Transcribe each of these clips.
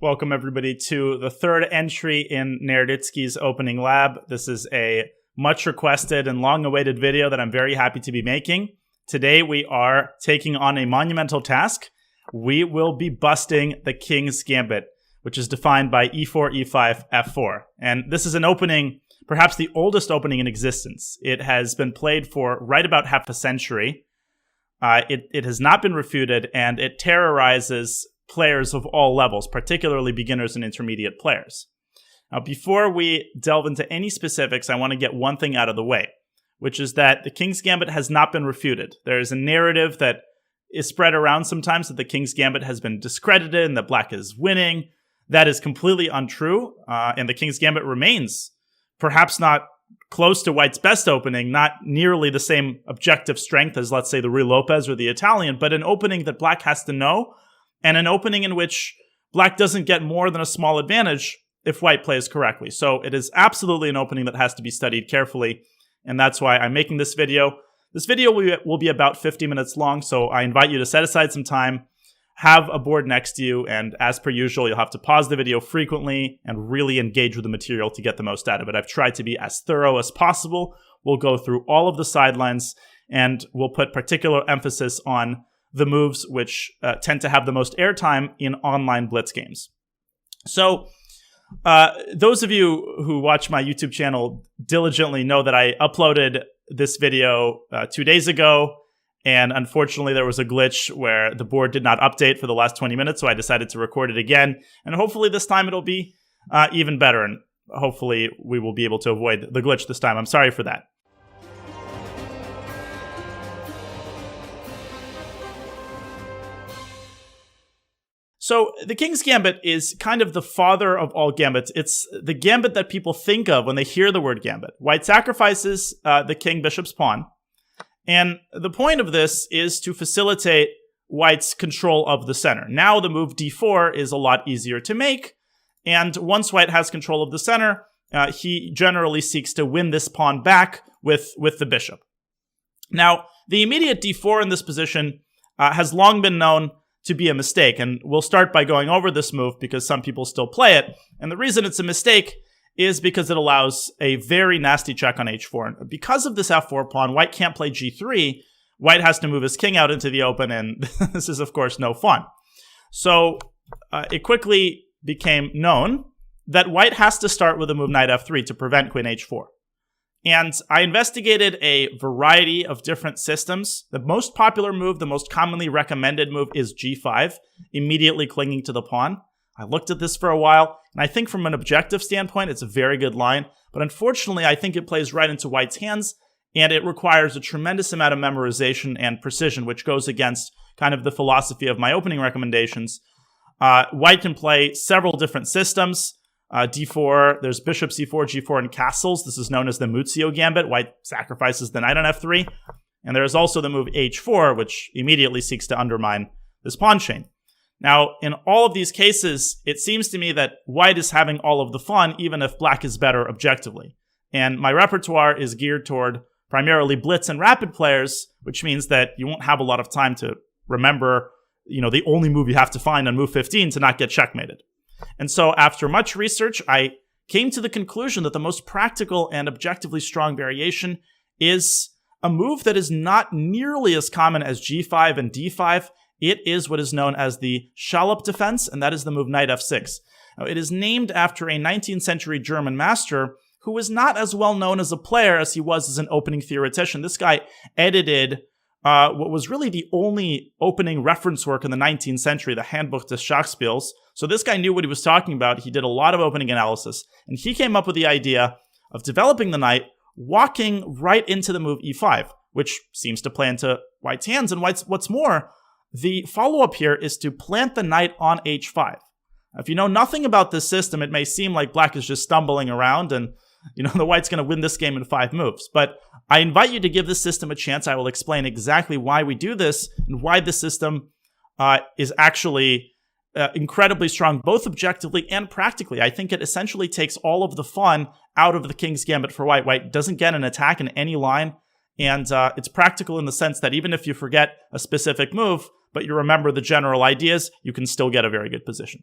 Welcome everybody to the third entry in Naroditsky's opening lab. This is a much requested and long awaited video that I'm very happy to be making. Today we are taking on a monumental task. We will be busting the King's Gambit, which is defined by e4, e5, f4. And this is an opening, perhaps the oldest opening in existence. It has been played for right about half a century. It has not been refuted, and it terrorizes players of all levels, particularly beginners and intermediate players. Now, before we delve into any specifics, I want to get one thing out of the way, which is that the King's Gambit has not been refuted. There is a narrative that is spread around sometimes that the King's Gambit has been discredited and that Black is winning. That is completely untrue, and the King's Gambit remains perhaps not close to White's best opening, not nearly the same objective strength as, let's say, the Ruy Lopez or the Italian, but an opening that Black has to know, and an opening in which Black doesn't get more than a small advantage if White plays correctly. So it is absolutely an opening that has to be studied carefully, and that's why I'm making this video. This video will be about 50 minutes long, so I invite you to set aside some time, have a board next to you, and as per usual, you'll have to pause the video frequently and really engage with the material to get the most out of it. I've tried to be as thorough as possible. We'll go through all of the sidelines, and we'll put particular emphasis on the moves which tend to have the most airtime in online blitz games. So those of you who watch my YouTube channel diligently know that I uploaded this video 2 days ago, and unfortunately there was a glitch where the board did not update for the last 20 minutes, so I decided to record it again, and hopefully this time it'll be even better, and hopefully we will be able to avoid the glitch this time. I'm sorry for that. So the King's Gambit is kind of the father of all gambits. It's the gambit that people think of when they hear the word gambit. White sacrifices the king, bishop's pawn. And the point of this is to facilitate White's control of the center. Now the move d4 is a lot easier to make. And once White has control of the center, he generally seeks to win this pawn back with the bishop. Now, the immediate d4 in this position has long been known to be a mistake, and we'll start by going over this move because some people still play it, and the reason it's a mistake is because it allows a very nasty check on h4. And because of this f4 pawn, White can't play g3. White has to move his king out into the open, and this is, of course, no fun. So it quickly became known that White has to start with the move knight f3 to prevent queen h4. And I investigated a variety of different systems. The most popular move, the most commonly recommended move is g5, immediately clinging to the pawn. I looked at this for a while, and I think from an objective standpoint, it's a very good line. But unfortunately, I think it plays right into White's hands, and it requires a tremendous amount of memorization and precision, which goes against kind of the philosophy of my opening recommendations. White can play several different systems. d4, there's bishop c4, g4, and castles. This is known as the Muzio Gambit. White sacrifices the knight on f3. And there is also the move h4, which immediately seeks to undermine this pawn chain. Now, in all of these cases, it seems to me that White is having all of the fun, even if Black is better objectively. And my repertoire is geared toward primarily blitz and rapid players, which means that you won't have a lot of time to remember, the only move you have to find on move 15 to not get checkmated. And so after much research, I came to the conclusion that the most practical and objectively strong variation is a move that is not nearly as common as g5 and d5. It is what is known as the Shallop Defense, and that is the move knight f6. Now, it is named after a 19th century German master who was not as well known as a player as he was as an opening theoretician. This guy edited what was really the only opening reference work in the 19th century, the Handbuch des Schachspiels. So this guy knew what he was talking about. He did a lot of opening analysis, and he came up with the idea of developing the knight, walking right into the move e5, which seems to play into White's hands. And what's more, the follow-up here is to plant the knight on h5. If you know nothing about this system, it may seem like Black is just stumbling around and the White's going to win this game in 5 moves. But I invite you to give this system a chance. I will explain exactly why we do this and why this system is actually incredibly strong, both objectively and practically. I think it essentially takes all of the fun out of the King's Gambit for White. White doesn't get an attack in any line, and it's practical in the sense that even if you forget a specific move, but you remember the general ideas, you can still get a very good position.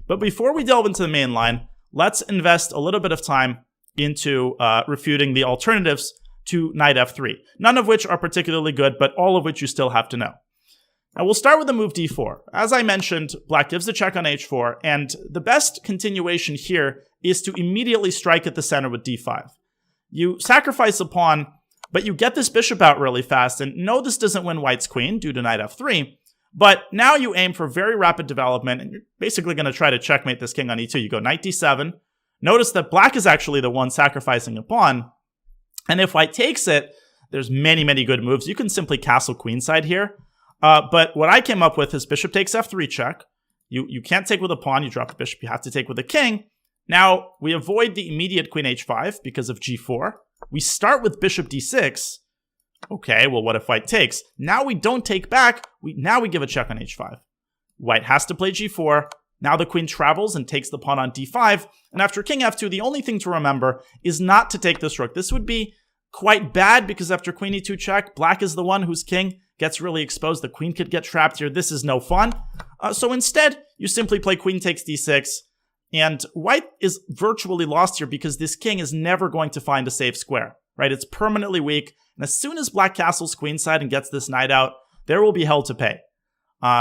But before we delve into the main line, let's invest a little bit of time into refuting the alternatives to knight f3, none of which are particularly good, but all of which you still have to know. Now we'll start with the move d4. As I mentioned, black gives the check on h4, and the best continuation here is to immediately strike at the center with d5. You sacrifice a pawn, but you get this bishop out really fast, and no, this doesn't win white's queen due to knight f3, but now you aim for very rapid development, and you're basically going to try to checkmate this king on e2. You go knight d7. Notice that black is actually the one sacrificing a pawn, and if white takes it, there's many, many good moves. You can simply castle queenside here. But what I came up with is bishop takes f3 check. You can't take with a pawn. You drop the bishop. You have to take with a king. Now, we avoid the immediate queen h5 because of g4. We start with bishop d6. Okay, well, what if white takes? Now we don't take back. Now we give a check on h5. White has to play g4. Now the queen travels and takes the pawn on d5. And after king f2, the only thing to remember is not to take this rook. This would be quite bad because after queen e2 check, black is the one whose king gets really exposed. The queen could get trapped here. This is no fun. So instead, you simply play queen takes d6. And white is virtually lost here because this king is never going to find a safe square, right? It's permanently weak. And as soon as black castles queenside and gets this knight out, there will be hell to pay.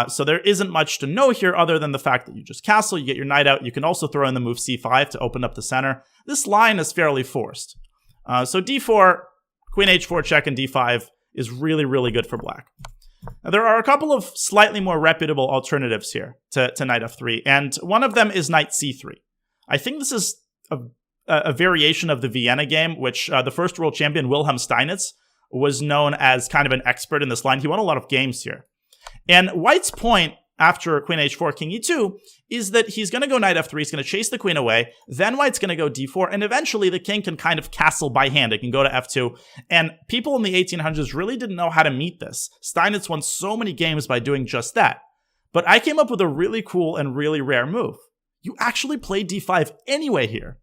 So there isn't much to know here other than the fact that you just castle, you get your knight out. You can also throw in the move c5 to open up the center. This line is fairly forced. So d4, queen h4 check, and d5 is really, really good for black. Now, there are a couple of slightly more reputable alternatives here to knight f3, and one of them is knight c3. I think this is a variation of the Vienna game, which the first world champion, Wilhelm Steinitz, was known as kind of an expert in this line. He won a lot of games here. And white's point after queen h4, king e2, is that he's going to go knight f3, he's going to chase the queen away, then white's going to go d4, and eventually the king can kind of castle by hand. It can go to f2, and people in the 1800s really didn't know how to meet this. Steinitz won so many games by doing just that. But I came up with a really cool and really rare move. You actually play d5 anyway here.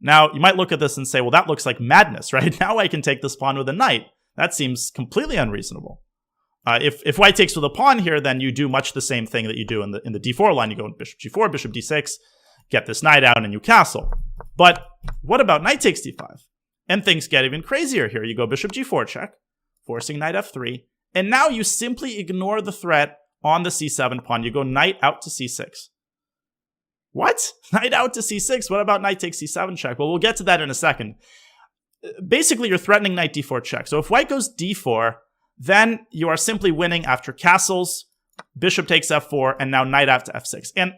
Now, you might look at this and say, well, that looks like madness, right? Now I can take this pawn with a knight. That seems completely unreasonable. If white takes with a pawn here, then you do much the same thing that you do in the d4 line. You go bishop g4, bishop d6, get this knight out, and you castle. But what about knight takes d5? And things get even crazier here. You go bishop g4 check, forcing knight f3, and now you simply ignore the threat on the c7 pawn. You go knight out to c6. What? Knight out to c6? What about knight takes c7 check? Well, we'll get to that in a second. Basically, you're threatening knight d4 check. So if white goes d4, then you are simply winning after castles, bishop takes f4, and now knight out to f6. And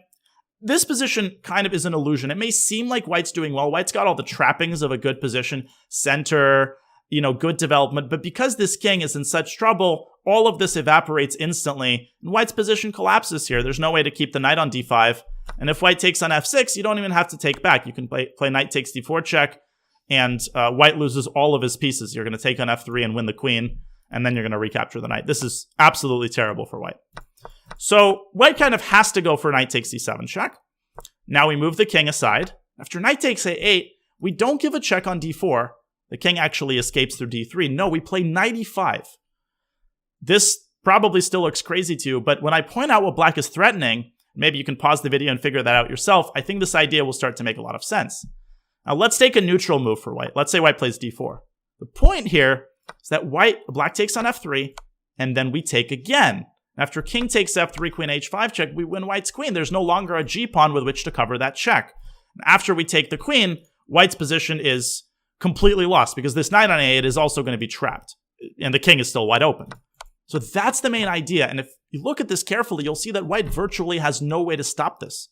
this position kind of is an illusion. It may seem like white's doing well. White's got all the trappings of a good position, center, good development. But because this king is in such trouble, all of this evaporates instantly, and white's position collapses here. There's no way to keep the knight on d5. And if white takes on f6, you don't even have to take back. You can play knight takes d4 check, and white loses all of his pieces. You're going to take on f3 and win the queen, and then you're going to recapture the knight. This is absolutely terrible for white. So white kind of has to go for knight takes d7 check. Now we move the king aside. After knight takes a8, we don't give a check on d4. The king actually escapes through d3. No, we play knight e5. This probably still looks crazy to you, but when I point out what black is threatening, maybe you can pause the video and figure that out yourself, I think this idea will start to make a lot of sense. Now let's take a neutral move for white. Let's say white plays d4. The point here is that black takes on f3, and then we take again. After king takes f3, queen h5 check, we win white's queen. There's no longer a g-pawn with which to cover that check. After we take the queen, white's position is completely lost because this knight on a8 is also going to be trapped, and the king is still wide open. So that's the main idea, and if you look at this carefully, you'll see that white virtually has no way to stop this.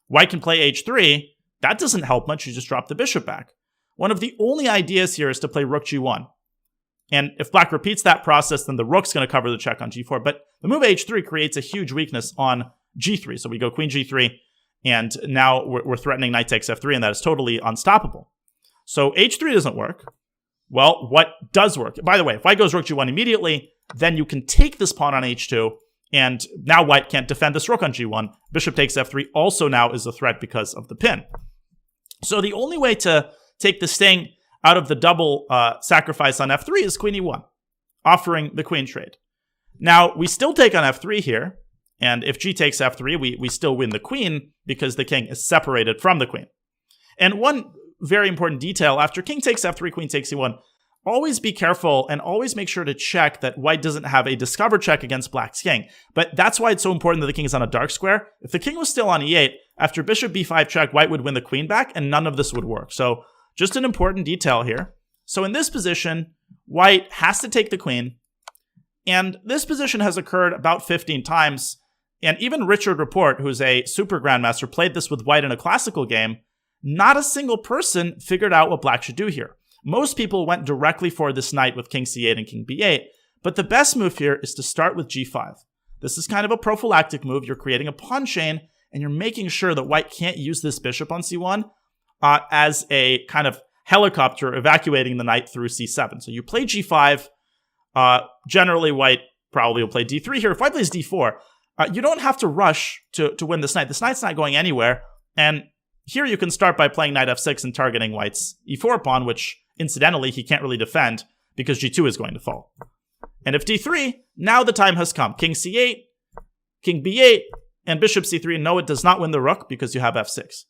White can play h3. That doesn't help much. You just drop the bishop back. One of the only ideas here is to play rook g1. And if black repeats that process, then the rook's going to cover the check on g4. But the move h3 creates a huge weakness on g3. So we go queen g3, and now we're threatening knight takes f3, and that is totally unstoppable. So h3 doesn't work. Well, what does work? By the way, if white goes rook g1 immediately, then you can take this pawn on h2, and now white can't defend this rook on g1. Bishop takes f3 also now is a threat because of the pin. So the only way to take this thing out of the double sacrifice on f3 is queen e1, offering the queen trade. Now, we still take on f3 here, And if g takes f3, we still win the queen because the king is separated from the queen. And one very important detail, after king takes f3, queen takes e1, always be careful and always make sure to check that white doesn't have a discover check against black's king. But that's why it's so important that the king is on a dark square. If the king was still on e8, after bishop b5 check, white would win the queen back, and none of this would work. So just an important detail here. So in this position, white has to take the queen, and this position has occurred about 15 times. And even Richard Rapport, who's a super-grandmaster, played this with white in a classical game. Not a single person figured out what black should do here. Most people went directly for this knight with king c8 and king b8, but the best move here is to start with g5. This is kind of a prophylactic move. You're creating a pawn chain, and you're making sure that white can't use this bishop on c1 as a kind of helicopter evacuating the knight through c7. So you play g5. Generally, white probably will play d3 here. If white plays d4, you don't have to rush to win this knight. This knight's not going anywhere, and here you can start by playing knight f6 and targeting white's e4 pawn, which, incidentally, he can't really defend because g2 is going to fall. And if d3, now the time has come. King c8, king b8, and bishop c3. No, it does not win the rook because you have f6.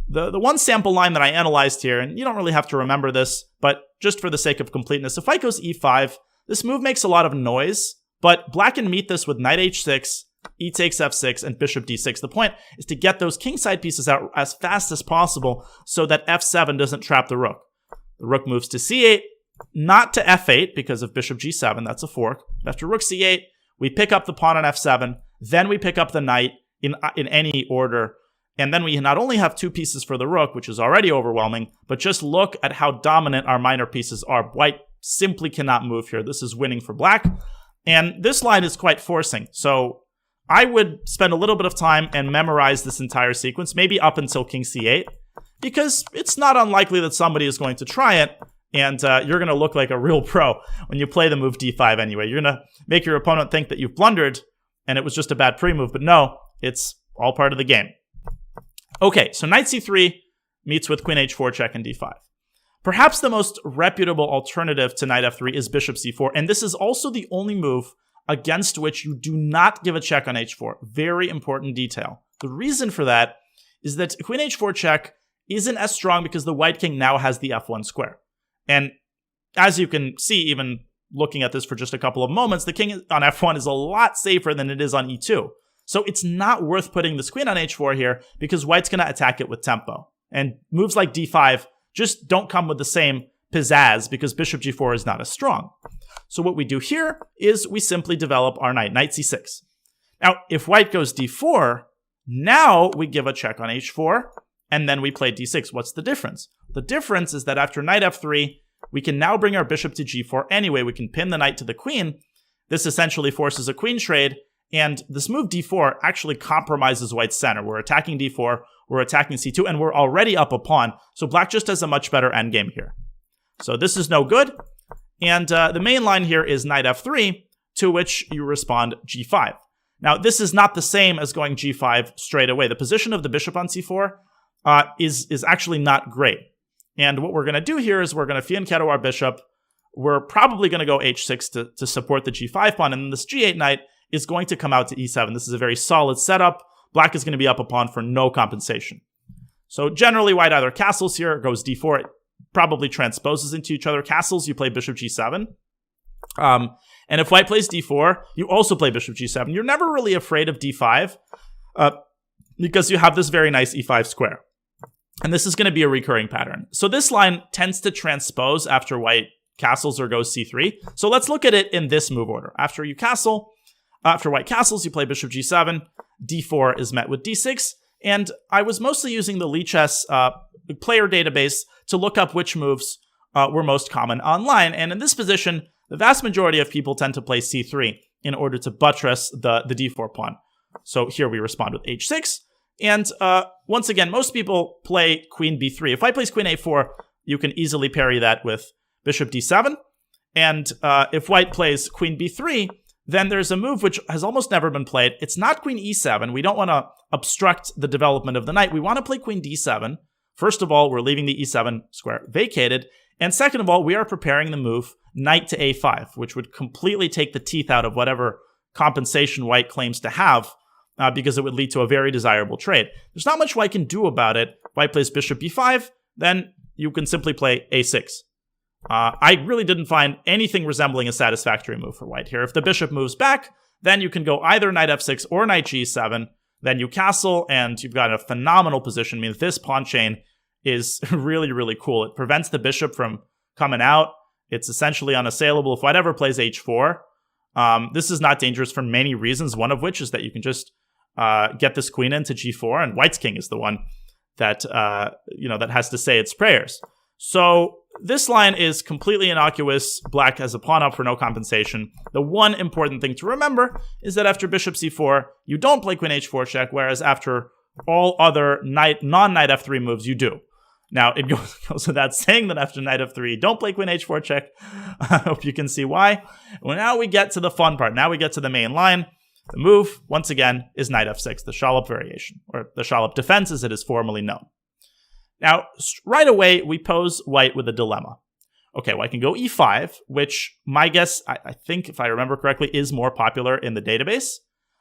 The one sample line that I analyzed here, and you don't really have to remember this, but just for the sake of completeness, if white goes e5, this move makes a lot of noise, but black can meet this with knight h6, e takes f6, and bishop d6. The point is to get those kingside pieces out as fast as possible so that f7 doesn't trap the rook. The rook moves to c8, not to f8 because of bishop g7, that's a fork. After rook c8, we pick up the pawn on f7, then we pick up the knight in any order, and then we not only have two pieces for the rook, which is already overwhelming, but just look at how dominant our minor pieces are. White simply cannot move here. This is winning for black, and this line is quite forcing, so I would spend a little bit of time and memorize this entire sequence, maybe up until king c8, because it's not unlikely that somebody is going to try it, and you're going to look like a real pro when you play the move d5 anyway. You're going to make your opponent think that you've blundered, and it was just a bad pre-move, but no, it's all part of the game. Okay, so knight c3 meets with queen h4 check and d5. Perhaps the most reputable alternative to knight f3 is bishop c4, and this is also the only move against which you do not give a check on h4. Very important detail. The reason for that is that queen h4 check isn't as strong because the white king now has the f1 square. And as you can see, even looking at this for just a couple of moments, the king on f1 is a lot safer than it is on e2. So it's not worth putting this queen on h4 here because white's going to attack it with tempo. And moves like d5 just don't come with the same pizzazz because bishop g4 is not as strong. So what we do here is we simply develop our knight c6. Now, if white goes d4, now we give a check on h4, and then we play d6. What's the difference? The difference is that after knight f3, we can now bring our bishop to g4 anyway. We can pin the knight to the queen. This essentially forces a queen trade, and this move d4 actually compromises white's center. We're attacking d4, we're attacking c2, and we're already up a pawn, so black just has a much better endgame here. So this is no good. And the main line here is knight f3, to which you respond g5. Now, this is not the same as going g5 straight away. The position of the bishop on c4 is actually not great. And what we're going to do here is we're going to fianchetto our bishop. We're probably going to go h6 to support the g5 pawn, and then this g8 knight is going to come out to e7. This is a very solid setup. Black is going to be up a pawn for no compensation. So generally, white either castles here, goes d4. It probably transposes into each other. Castles, you play bishop g7. And if white plays d4, you also play bishop g7. You're never really afraid of d5 because you have this very nice e5 square. And this is going to be a recurring pattern. So this line tends to transpose after white castles or goes c3. So let's look at it in this move order. After white castles, you play bishop g7. d4 is met with d6. And I was mostly using the Lichess player database to look up which moves were most common online. And in this position, the vast majority of people tend to play c3 in order to buttress the d4 pawn. So here we respond with h6. And once again, most people play queen b3. If white plays queen a4, you can easily parry that with bishop d7. And if white plays queen b3, then there's a move which has almost never been played. It's not queen e7. We don't want to obstruct the development of the knight. We want to play queen d7. First of all, we're leaving the e7 square vacated. And second of all, we are preparing the move knight to a5, which would completely take the teeth out of whatever compensation white claims to have because it would lead to a very desirable trade. There's not much white can do about it. White plays bishop b5, then you can simply play a6. I really didn't find anything resembling a satisfactory move for white here. If the bishop moves back, then you can go either knight f6 or knight g7. Then you castle, and you've got a phenomenal position. I mean, this pawn chain is really, really cool. It prevents the bishop from coming out. It's essentially unassailable if white ever plays h4. This is not dangerous for many reasons, one of which is that you can just get this queen into g4, and white's king is the one that that has to say its prayers. So this line is completely innocuous. Black has a pawn up for no compensation. The one important thing to remember is that after bishop c4, you don't play queen h4 check, whereas after all other non-knight f3 moves, you do. Now, it goes without saying that after knight f3, don't play queen h4 check. I hope you can see why. Well, now we get to the fun part. Now we get to the main line. The move, once again, is knight f6, the Shallop variation, or the Shallop Defense as it is formally known. Now, right away, we pose white with a dilemma. Okay, white can go e5, which my guess, I think, if I remember correctly, is more popular in the database.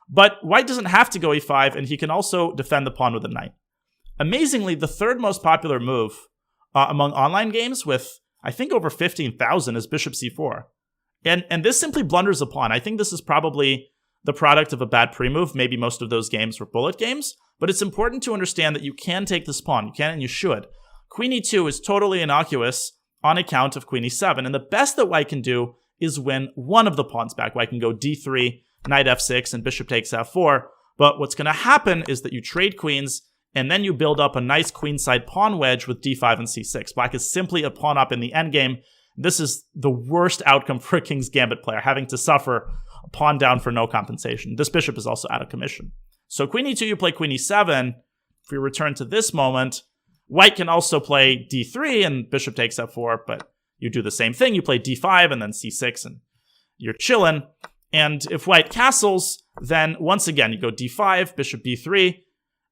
But white doesn't have to go e5, and he can also defend the pawn with a knight. Amazingly, the third most popular move among online games, with, I think, over 15,000, is bishop c4. And this simply blunders a pawn. I think this is probably the product of a bad pre-move. Maybe most of those games were bullet games. But it's important to understand that you can take this pawn. You can and you should. Queen e2 is totally innocuous on account of queen e7. And the best that white can do is win one of the pawns back. White can go d3, knight f6, and bishop takes f4. But what's going to happen is that you trade queens, and then you build up a nice queenside pawn wedge with d5 and c6. Black is simply a pawn up in the endgame. This is the worst outcome for a King's Gambit player, having to suffer a pawn down for no compensation. This bishop is also out of commission. So queen e2, you play queen e7. If we return to this moment, white can also play d3 and bishop takes f4, but you do the same thing. You play d5 and then c6, and you're chilling. And if white castles, then once again, you go d5, bishop b3,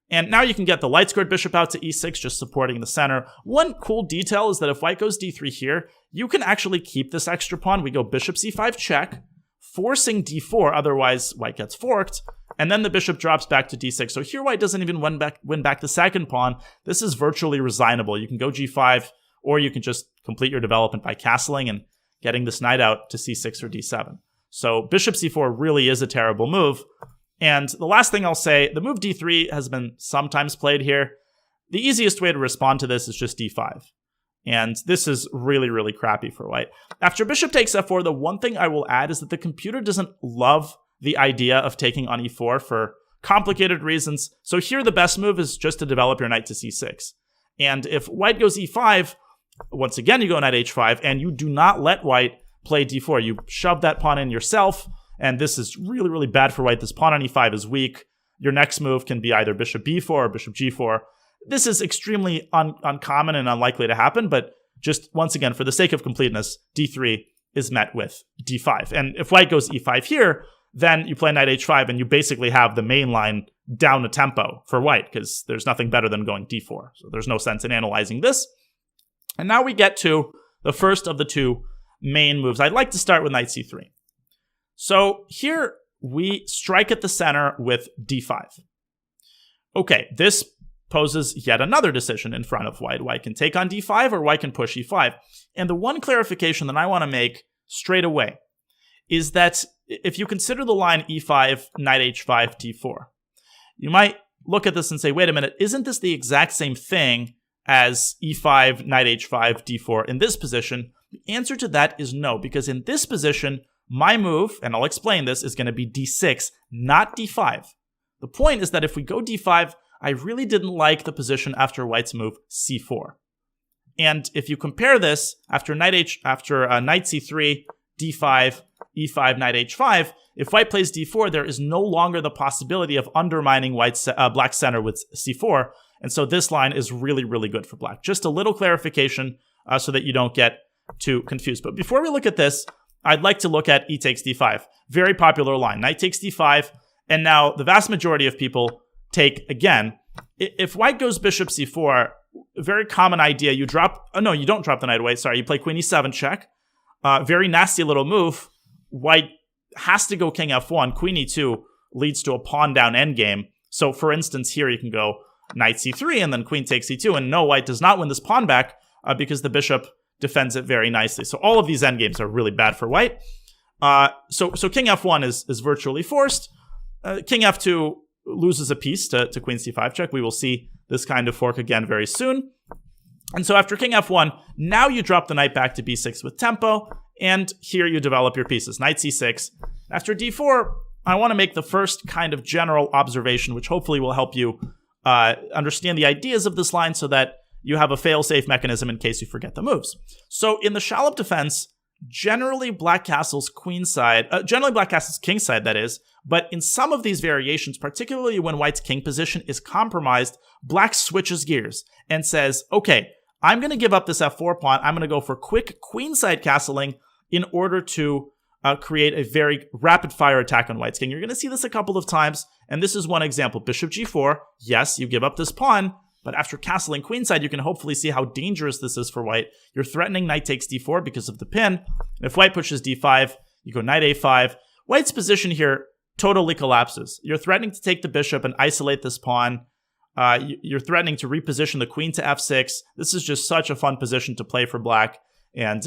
and now you can get the light squared bishop out to e6, just supporting the center. One cool detail is that if white goes d3 here, you can actually keep this extra pawn. We go bishop c5 check, forcing d4, otherwise white gets forked, and then the bishop drops back to d6. So here white doesn't even win back the second pawn. This is virtually resignable. You can go g5, or you can just complete your development by castling and getting this knight out to c6 or d7. So bishop c4 really is a terrible move. And the last thing I'll say, the move d3 has been sometimes played here. The easiest way to respond to this is just d5. And this is really, really crappy for white. After bishop takes f4, the one thing I will add is that the computer doesn't love the idea of taking on e4 for complicated reasons. So here the best move is just to develop your knight to c6. And if white goes e5, once again you go knight h5, and you do not let white play d4. You shove that pawn in yourself, and this is really, really bad for white. This pawn on e5 is weak. Your next move can be either bishop b4 or bishop g4. This is extremely uncommon and unlikely to happen, but just once again, for the sake of completeness, d3 is met with d5. And if white goes e5 here, then you play knight h5, and you basically have the main line down a tempo for white, because there's nothing better than going d4. So there's no sense in analyzing this. And now we get to the first of the two main moves. I'd like to start with knight c3. So here we strike at the center with d5. Okay, this poses yet another decision in front of white. White can take on d5, or white can push e5. And the one clarification that I want to make straight away is that if you consider the line e5, knight h5, d4, you might look at this and say, wait a minute, isn't this the exact same thing as e5, knight h5, d4 in this position? The answer to that is no, because in this position, my move, and I'll explain this, is going to be d6, not d5. The point is that if we go d5, I really didn't like the position after white's move c4. And if you compare this after knight c3, d5, e5, knight h5, if white plays d4, there is no longer the possibility of undermining black's center with c4. And so this line is really, really good for black. Just a little clarification so that you don't get too confused. But before we look at this, I'd like to look at e takes d5. Very popular line. Knight takes d5. And now the vast majority of people take, again, if white goes bishop c4, a very common idea, you drop, oh no, you don't drop the knight away. Sorry, you play queen e7 check. Very nasty little move. White has to go king f1, queen e2, leads to a pawn down endgame. So for instance, here you can go knight c3 and then queen takes c2, and no, white does not win this pawn back because the bishop defends it very nicely. So all of these endgames are really bad for white. So king f1 is virtually forced. King f2 loses a piece to queen c5 check. We will see this kind of fork again very soon. And so after king f1, now you drop the knight back to b6 with tempo, and here you develop your pieces. Knight c6. After d4, I want to make the first kind of general observation, which hopefully will help you understand the ideas of this line so that you have a fail-safe mechanism in case you forget the moves. So in the Shallop defense, generally black castles queenside, generally black castles kingside, that is, but in some of these variations, particularly when white's king position is compromised, black switches gears and says, okay, I'm going to give up this f4 pawn. I'm going to go for quick queenside castling in order to create a very rapid-fire attack on white's king. You're going to see this a couple of times, and this is one example. Bishop g4, yes, you give up this pawn, but after castling queenside, you can hopefully see how dangerous this is for white. You're threatening knight takes d4 because of the pin, and if white pushes d5, you go knight a5. White's position here totally collapses. You're threatening to take the bishop and isolate this pawn. You're threatening to reposition the queen to f6. This is just such a fun position to play for black, and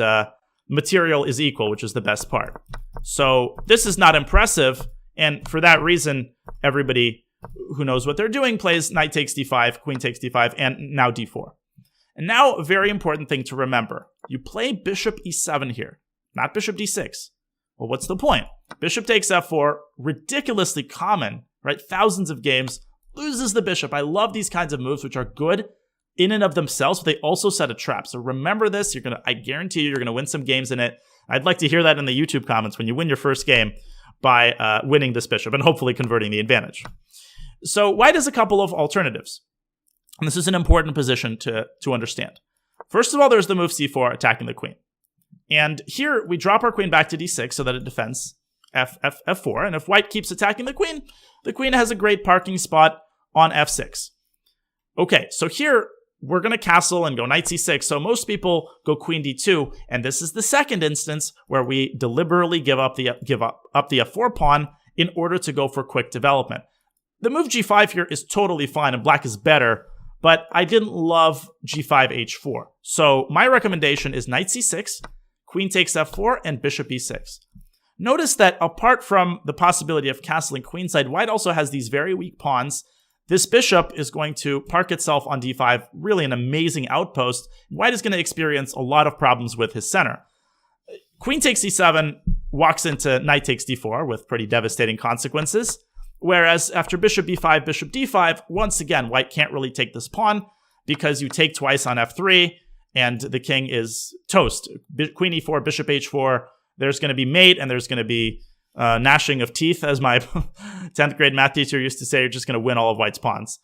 material is equal, which is the best part. So this is not impressive, and for that reason, everybody who knows what they're doing plays knight takes d5, queen takes d5, and now d4. And now a very important thing to remember. You play bishop e7 here, not bishop d6. Well, what's the point? Bishop takes f4, ridiculously common, right? Thousands of games, loses the bishop. I love these kinds of moves, which are good in and of themselves, but they also set a trap. So remember this. I guarantee you're going to win some games in it. I'd like to hear that in the YouTube comments when you win your first game by winning this bishop and hopefully converting the advantage. So white has a couple of alternatives. And this is an important position to understand. First of all, there's the move c4, attacking the queen. And here we drop our queen back to d6 so that it defends f4. And if white keeps attacking the queen has a great parking spot on f6. Okay, so here we're going to castle and go knight c6. So most people go queen d2, and this is the second instance where we deliberately give up the f4 pawn in order to go for quick development. The move g5 here is totally fine, and black is better, but I didn't love g5 h4. So my recommendation is knight c6, queen takes f4, and bishop e6. Notice that apart from the possibility of castling queenside, white also has these very weak pawns. This bishop is going to park itself on d5, really an amazing outpost. White is going to experience a lot of problems with his center. Queen takes e7 walks into knight takes d4 with pretty devastating consequences. Whereas after bishop b5, bishop d5, once again, white can't really take this pawn because you take twice on f3 and the king is toast. Queen e4, bishop h4, there's going to be mate and there's going to be gnashing of teeth, as my 10th grade math teacher used to say. You're just going to win all of white's pawns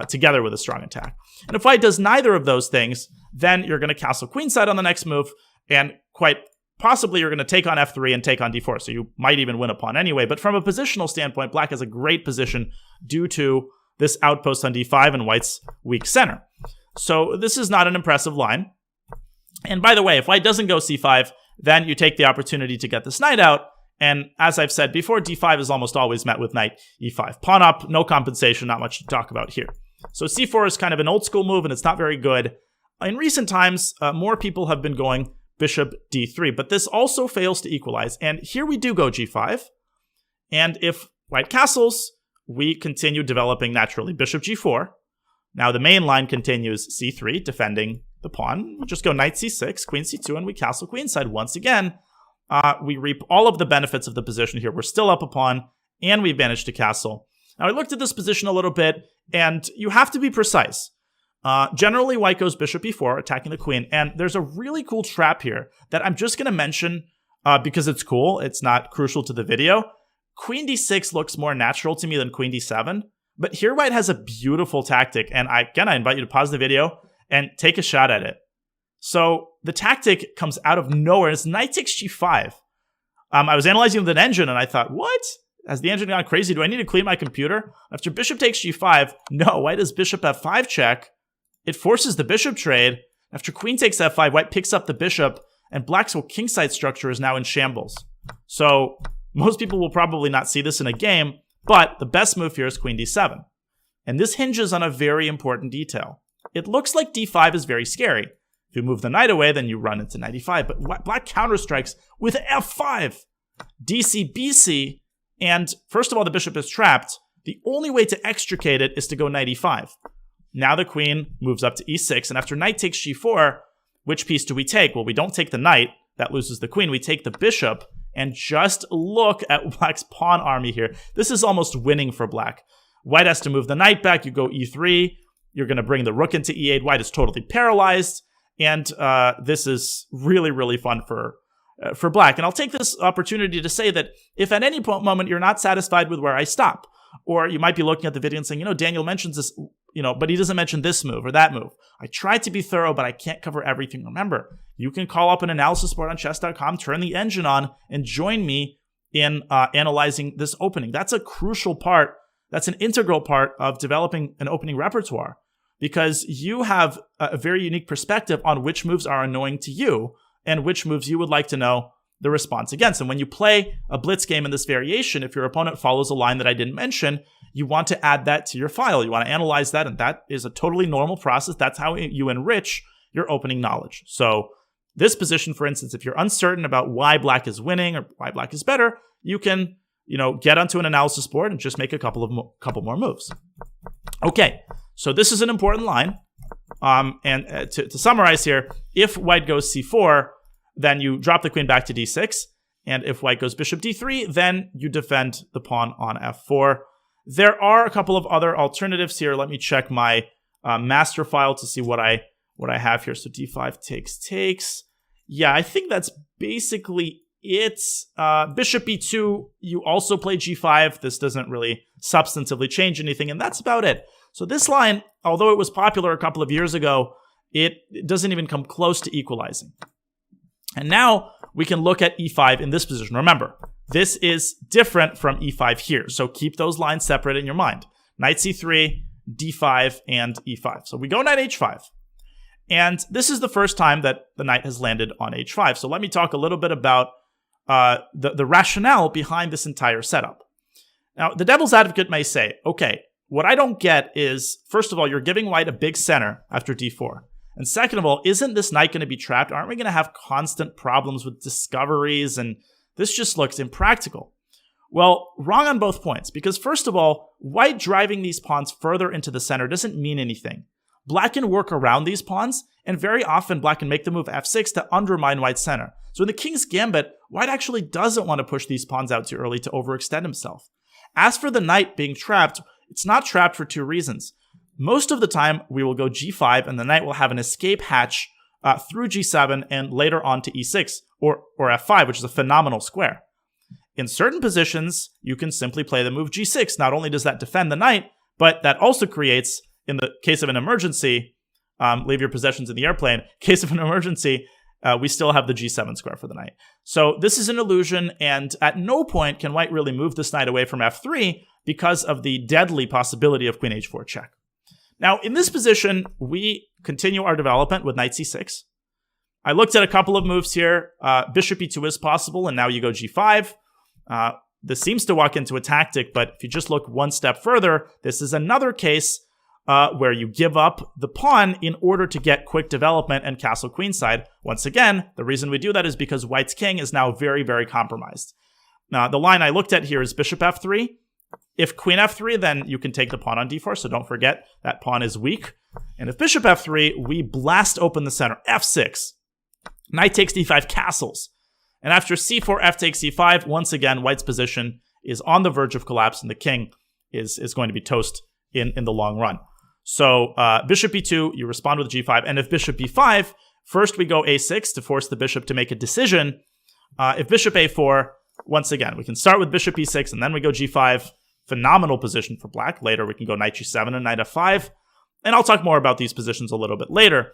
together with a strong attack. And if white does neither of those things, then you're going to castle queenside on the next move, and quite possibly you're going to take on f3 and take on d4, so you might even win a pawn anyway. But from a positional standpoint, black has a great position due to this outpost on d5 and white's weak center. So this is not an impressive line. And by the way, if white doesn't go c5, then you take the opportunity to get this knight out. And as I've said before, d5 is almost always met with knight e5. Pawn up, no compensation, not much to talk about here. So c4 is kind of an old school move, and it's not very good. In recent times, more people have been going bishop d3, but this also fails to equalize. And here we do go g5. And if white castles, we continue developing naturally bishop g4. Now the main line continues c3, defending the pawn. We just go knight c6, queen c2, and we castle queenside once again. We reap all of the benefits of the position here. We're still up a pawn, and we've managed to castle. Now, I looked at this position a little bit, and you have to be precise. Generally, white goes bishop e4, attacking the queen, and there's a really cool trap here that I'm just going to mention because it's cool. It's not crucial to the video. Queen d6 looks more natural to me than queen d7, but here white has a beautiful tactic, and I invite you to pause the video and take a shot at it. So the tactic comes out of nowhere. It's knight takes g5. I was analyzing with an engine, and I thought, what? Has the engine gone crazy? Do I need to clean my computer? After bishop takes g5, no, white has bishop f5 check. It forces the bishop trade. After queen takes f5, white picks up the bishop, and black's whole kingside structure is now in shambles. So most people will probably not see this in a game, But the best move here is queen d7. And this hinges on a very important detail. It looks like d5 is very scary. If you move the knight away, then you run into knight e5. But black counterstrikes with f5, dc, bc, and first of all, the bishop is trapped. The only way to extricate it is to go knight e5. Now the queen moves up to e6, and after knight takes g4, which piece do we take? Well, we don't take the knight. That loses the queen. We take the bishop, and just look at black's pawn army here. This is almost winning for black. White has to move the knight back. You go e3. You're going to bring the rook into e8. White is totally paralyzed. And this is really, really fun for black. And I'll take this opportunity to say that if at any moment you're not satisfied with where I stop, or you might be looking at the video and saying, Daniel mentions this, but he doesn't mention this move or that move. I tried to be thorough, but I can't cover everything. Remember, you can call up an analysis board on chess.com, turn the engine on, and join me in analyzing this opening. That's a crucial part. That's an integral part of developing an opening repertoire, because you have a very unique perspective on which moves are annoying to you and which moves you would like to know the response against. And when you play a blitz game in this variation, if your opponent follows a line that I didn't mention, you want to add that to your file. You want to analyze that, and that is a totally normal process. That's how you enrich your opening knowledge. So this position, for instance, if you're uncertain about why black is winning or why black is better, you can, get onto an analysis board and just make a couple more moves. Okay, so this is an important line. And to summarize here, if white goes c4, then you drop the queen back to d6. And if white goes bishop d3, then you defend the pawn on f4. There are a couple of other alternatives here. Let me check my master file to see what I have here. So d5 takes. Yeah, I think that's basically it. Bishop b2, you also play g5. This doesn't really substantively change anything, and that's about it. So this line, although it was popular a couple of years ago, it doesn't even come close to equalizing. And now we can look at e5 in this position. Remember, this is different from e5 here. So keep those lines separate in your mind. Knight c3, d5, and e5. So we go knight h5. And this is the first time that the knight has landed on h5. So let me talk a little bit about the rationale behind this entire setup. Now, the devil's advocate may say, okay, what I don't get is, first of all, you're giving white a big center after d4. And second of all, isn't this knight going to be trapped? Aren't we going to have constant problems with discoveries? And this just looks impractical. Well, wrong on both points, because first of all, white driving these pawns further into the center doesn't mean anything. Black can work around these pawns, and very often black can make the move f6 to undermine white's center. So in the king's gambit, white actually doesn't want to push these pawns out too early to overextend himself. As for the knight being trapped, it's not trapped for two reasons. Most of the time, we will go g5, and the knight will have an escape hatch through g7 and later on to e6, or f5, which is a phenomenal square. In certain positions, you can simply play the move g6. Not only does that defend the knight, but that also creates, in the case of an emergency, leave your possessions in the airplane. In case of an emergency, we still have the g7 square for the knight. So this is an illusion, and at no point can white really move this knight away from f3 because of the deadly possibility of queen h4 check. Now, in this position, we continue our development with knight c6. I looked at a couple of moves here. Bishop e2 is possible, and now you go g5. This seems to walk into a tactic, but if you just look one step further, this is another case where you give up the pawn in order to get quick development and castle queenside. Once again, the reason we do that is because white's king is now very, very compromised. Now, the line I looked at here is bishop f3. If queen f3, then you can take the pawn on d4, so don't forget that pawn is weak. And if bishop f3, we blast open the center, f6. Knight takes d5, castles. And after c4, f takes c5, once again, white's position is on the verge of collapse, and the king is going to be toast in the long run. So bishop b2, you respond with g5. And if bishop b5, first we go a6 to force the bishop to make a decision. If bishop a4, once again, we can start with bishop e6, and then we go g5. Phenomenal position for black. Later, we can go knight g7 and knight f5. And I'll talk more about these positions a little bit later.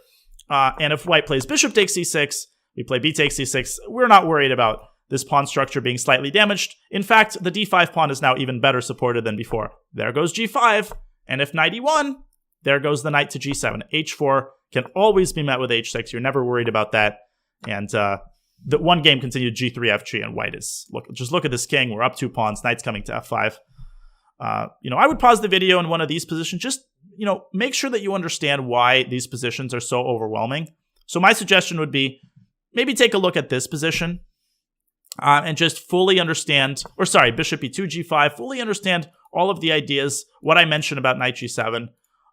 And if white plays bishop takes c6, we play b takes c6. We're not worried about this pawn structure being slightly damaged. In fact, the d5 pawn is now even better supported than before. There goes g5. And if knight e1, there goes the knight to g7. h4 can always be met with h6. You're never worried about that. And the one game continued g3, fg, and white is, just look at this king. We're up 2 pawns. Knight's coming to f5. I would pause the video in one of these positions. Just, make sure that you understand why these positions are so overwhelming. So my suggestion would be maybe take a look at this position and just fully understand, bishop e2, g5, fully understand all of the ideas, what I mentioned about knight g7,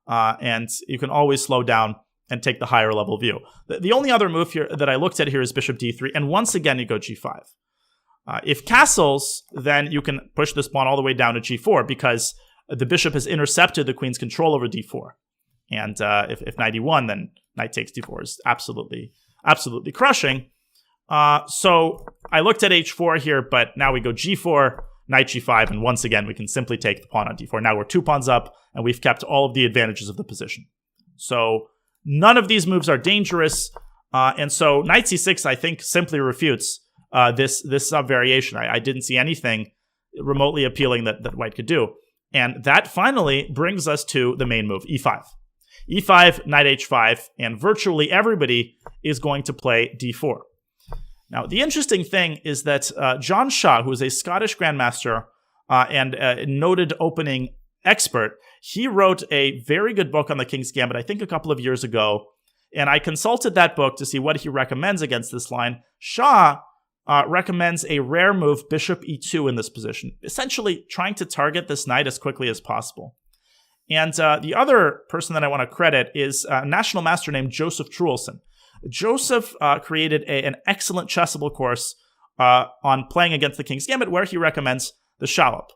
and you can always slow down and take the higher level view. The only other move here that I looked at here is bishop d3, and once again you go g5. If castles, then you can push this pawn all the way down to g4 because the bishop has intercepted the queen's control over d4. And if knight e1, then knight takes d4 is absolutely crushing. So I looked at h4 here, but now we go g4, knight g5, and once again we can simply take the pawn on d4. Now we're 2 pawns up, and we've kept all of the advantages of the position. So none of these moves are dangerous, and so knight c6 I think simply refutes this sub-variation. I didn't see anything remotely appealing that white could do. And that finally brings us to the main move, e5. e5, knight h5, and virtually everybody is going to play d4. Now, the interesting thing is that John Shaw, who is a Scottish grandmaster and a noted opening expert, he wrote a very good book on the King's Gambit, I think a couple of years ago, and I consulted that book to see what he recommends against this line. Shaw recommends a rare move, bishop e2 in this position, essentially trying to target this knight as quickly as possible. And the other person that I want to credit is a national master named Joseph Truelson. Joseph created an excellent chessable course on playing against the King's Gambit where he recommends the Shallop.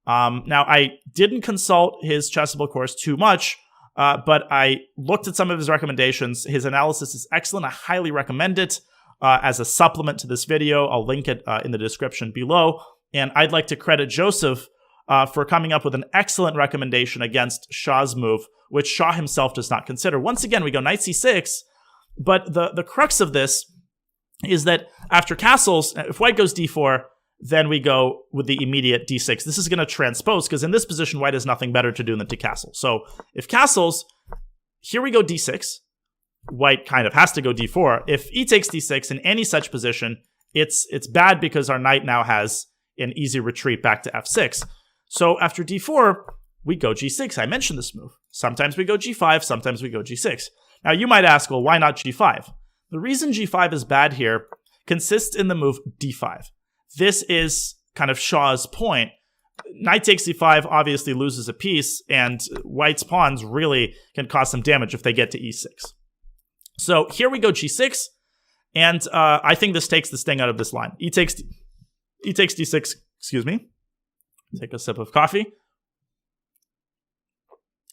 Now, I didn't consult his chessable course too much, but I looked at some of his recommendations. His analysis is excellent. I highly recommend it. As a supplement to this video. I'll link it in the description below. And I'd like to credit Joseph for coming up with an excellent recommendation against Shaw's move, which Shaw himself does not consider. Once again, we go knight c6, but the crux of this is that after castles, if white goes d4, then we go with the immediate d6. This is going to transpose, because in this position, white has nothing better to do than to castle. So if castles, here we go d6. White kind of has to go d4. If e takes d6 in any such position, it's bad because our knight now has an easy retreat back to f6. So after d4, we go g6. I mentioned this move. Sometimes we go g5, sometimes we go g6. Now you might ask, well, why not g5? The reason g5 is bad here consists in the move d5. This is kind of Shaw's point. Knight takes e5 obviously loses a piece, and white's pawns really can cause some damage if they get to e6. So here we go g6, and I think this takes the sting out of this line. E takes d6, excuse me. Take a sip of coffee.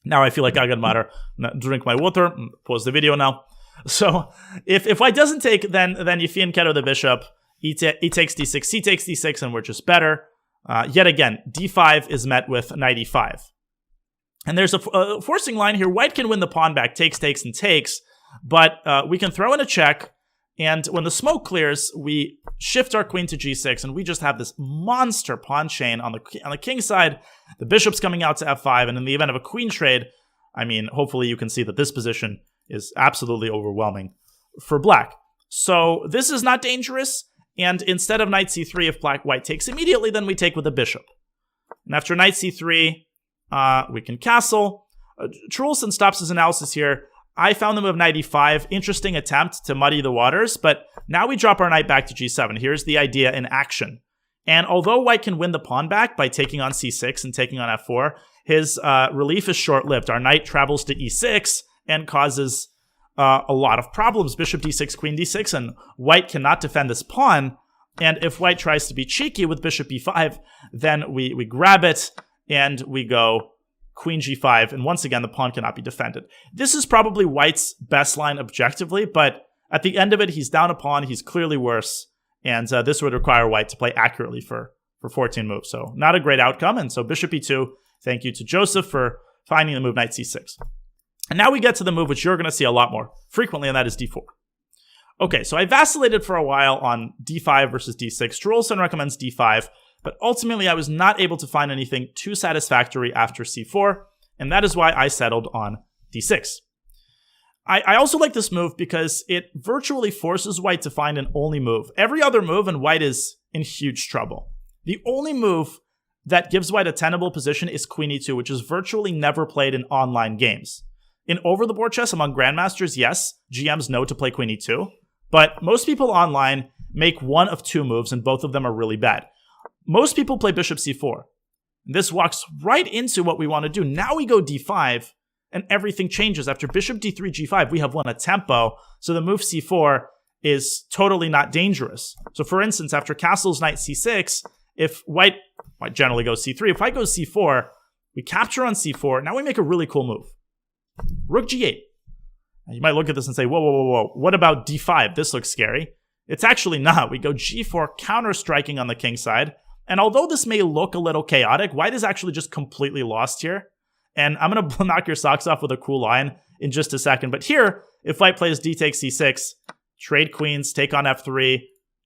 Now I feel like I gotta drink my water. Pause the video now. So if white doesn't take, then you fianchetto the bishop. E takes d6, c takes d6, and we're just better. Yet again, d5 is met with knight e5. And there's a forcing line here. White can win the pawn back, takes, and takes. But we can throw in a check, and when the smoke clears, we shift our queen to g6, and we just have this monster pawn chain on the king's side. The bishop's coming out to f5, and in the event of a queen trade, I mean, hopefully you can see that this position is absolutely overwhelming for black. So this is not dangerous, and instead of knight c3, if white takes immediately, then we take with the bishop. And after knight c3, we can castle. Truelson stops his analysis here. I found the move knight e5, interesting attempt to muddy the waters, but now we drop our knight back to g7. Here's the idea in action. And although white can win the pawn back by taking on c6 and taking on f4, his relief is short-lived. Our knight travels to e6 and causes a lot of problems. Bishop d6, queen d6, and white cannot defend this pawn. And if white tries to be cheeky with bishop e5, then we grab it and we go queen g5, and once again, the pawn cannot be defended. This is probably white's best line objectively, but at the end of it, he's down a pawn, he's clearly worse, and this would require white to play accurately for 14 moves. So not a great outcome, and so bishop e2, thank you to Joseph for finding the move knight c6. And now we get to the move which you're going to see a lot more frequently, and that is d4. Okay, so I vacillated for a while on d5 versus d6. Truelson recommends d5, but ultimately I was not able to find anything too satisfactory after c4, and that is why I settled on d6. I also like this move because it virtually forces white to find an only move. Every other move and white is in huge trouble. The only move that gives white a tenable position is queen e2, which is virtually never played in online games. In over-the-board chess among grandmasters, yes, GMs know to play queen e2, but most people online make one of two moves, and both of them are really bad. Most people play bishop c4. This walks right into what we want to do. Now we go d5, and everything changes. After bishop d3, g5, we have won a tempo, so the move c4 is totally not dangerous. So for instance, after castles knight c6, if white generally goes c3, if white goes c4, we capture on c4, now we make a really cool move. Rook g8. Now you might look at this and say, whoa, whoa, whoa, whoa, what about d5? This looks scary. It's actually not. We go g4, counter-striking on the king side, and although this may look a little chaotic, white is actually just completely lost here. And I'm going to knock your socks off with a cool line in just a second. But here, if white plays d takes c6, trade queens, take on f3,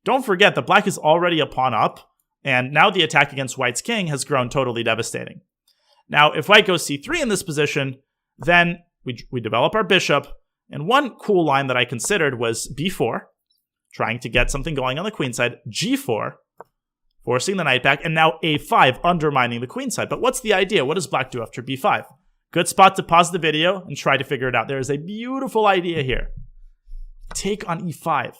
don't forget that black is already a pawn up, and now the attack against white's king has grown totally devastating. Now, if white goes c3 in this position, then we develop our bishop, and one cool line that I considered was b4, trying to get something going on the queen side, g4, forcing the knight back, and now a5, undermining the queen side. But what's the idea? What does black do after b5? Good spot to pause the video and try to figure it out. There is a beautiful idea here. Take on e5.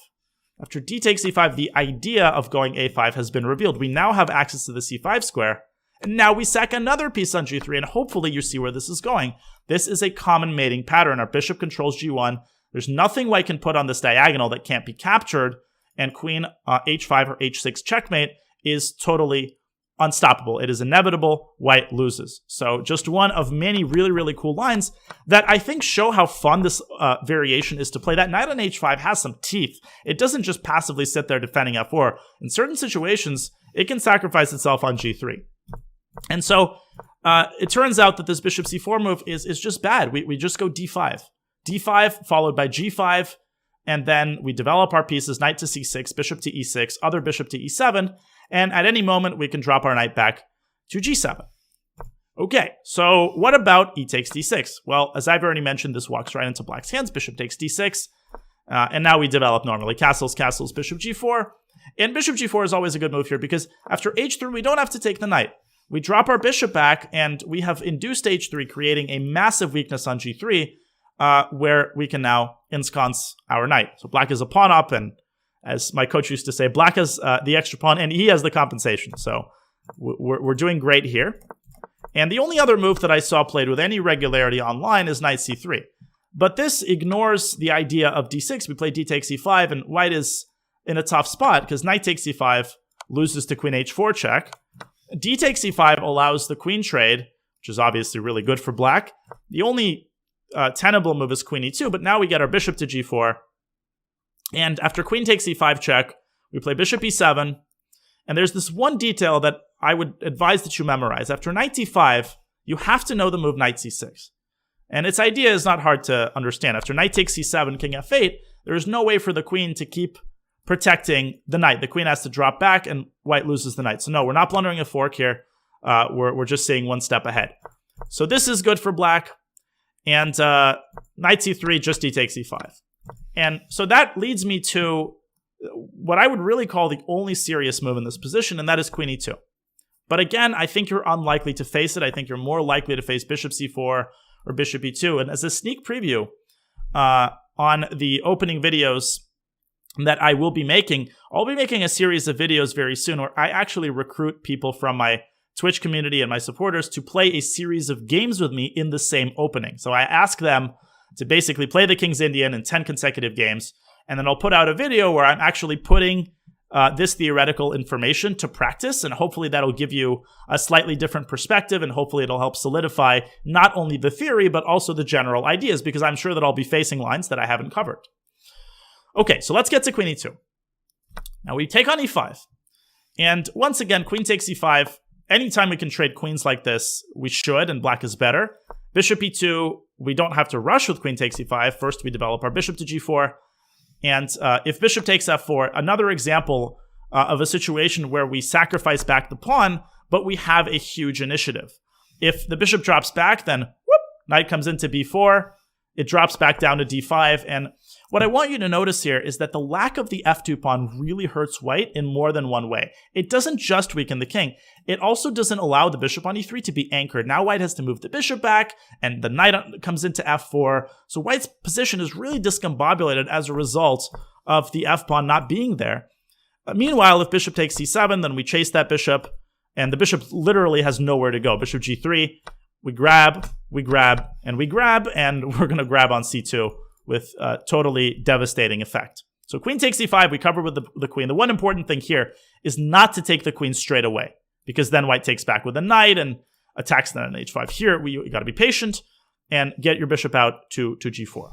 After d takes e5, the idea of going a5 has been revealed. We now have access to the c5 square, and now we sack another piece on g3, and hopefully you see where this is going. This is a common mating pattern. Our bishop controls g1. There's nothing white can put on this diagonal that can't be captured, and queen h5 or h6 checkmate is totally unstoppable. It is inevitable. White loses. So just one of many really, really cool lines that I think show how fun this variation is to play. That knight on h5 has some teeth. It doesn't just passively sit there defending f4. In certain situations, it can sacrifice itself on g3. And so it turns out that this bishop c4 move is just bad. We just go d5. d5 followed by g5, and then we develop our pieces, knight to c6, bishop to e6, other bishop to e7, and at any moment we can drop our knight back to g7. Okay, so what about e takes d6? Well, as I've already mentioned, this walks right into black's hands. Bishop takes d6, and now we develop normally. Castles, bishop g4, and bishop g4 is always a good move here because after h3 we don't have to take the knight. We drop our bishop back, and we have induced h3, creating a massive weakness on g3, where we can now ensconce our knight. So black is a pawn up, and as my coach used to say, black has the extra pawn, and he has the compensation. So we're doing great here. And the only other move that I saw played with any regularity online is knight c3. But this ignores the idea of d6. We play d takes e5, and white is in a tough spot because knight takes e5 loses to queen h4 check. D takes e5 allows the queen trade, which is obviously really good for black. The only tenable move is queen e2, but now we get our bishop to g4. And after queen takes e5 check, we play bishop e7. And there's this one detail that I would advise that you memorize. After knight d5, you have to know the move knight c6. And its idea is not hard to understand. After knight takes c7, king f8, there is no way for the queen to keep protecting the knight. The queen has to drop back, and white loses the knight. So no, we're not blundering a fork here. We're just seeing one step ahead. So this is good for black. And knight c3, just d takes e5. And so that leads me to what I would really call the only serious move in this position, and that is queen e2. But again, I think you're unlikely to face it. I think you're more likely to face bishop c4 or bishop e2. And as a sneak preview on the opening videos that I will be making, I'll be making a series of videos very soon where I actually recruit people from my Twitch community and my supporters to play a series of games with me in the same opening. So I ask them to basically play the King's Indian in 10 consecutive games, and then I'll put out a video where I'm actually putting this theoretical information to practice, and hopefully that'll give you a slightly different perspective, and hopefully it'll help solidify not only the theory, but also the general ideas, because I'm sure that I'll be facing lines that I haven't covered. Okay, so let's get to queen e2. Now we take on e5, and once again, queen takes e5. Anytime we can trade queens like this, we should, and black is better. Bishop e2, we don't have to rush with queen takes e5. First, we develop our bishop to g4. And if bishop takes f4, another example of a situation where we sacrifice back the pawn, but we have a huge initiative. If the bishop drops back, then whoop, knight comes into b4, it drops back down to d5. And what I want you to notice here is that the lack of the f2 pawn really hurts white in more than one way. It doesn't just weaken the king. It also doesn't allow the bishop on e3 to be anchored. Now white has to move the bishop back, and the knight comes into f4. So white's position is really discombobulated as a result of the f-pawn not being there. Meanwhile, if bishop takes c7, then we chase that bishop, and the bishop literally has nowhere to go. Bishop g3, we grab, and we're going to grab on c2 with a totally devastating effect. So queen takes e5, we cover with the queen. The one important thing here is not to take the queen straight away, because then white takes back with the knight and attacks the knight on h5. Here, you got to be patient and get your bishop out to g4.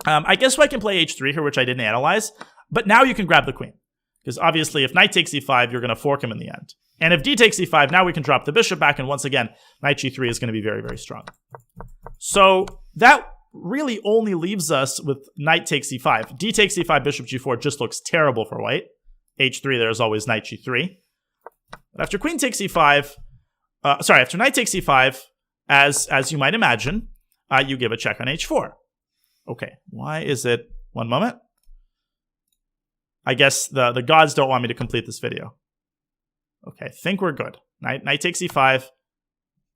I guess white can play h3 here, which I didn't analyze, but now you can grab the queen, because obviously if knight takes e5, you're going to fork him in the end. And if d takes e5, now we can drop the bishop back, and once again, knight g3 is going to be very, very strong. So that really only leaves us with knight takes e5. D takes e5, bishop g4 just looks terrible for white. h3, there's always knight g3. But after queen takes e5, after knight takes e5, as you might imagine, you give a check on h4. Okay, why is it? One moment. I guess the gods don't want me to complete this video. Okay, I think we're good. Knight takes e5.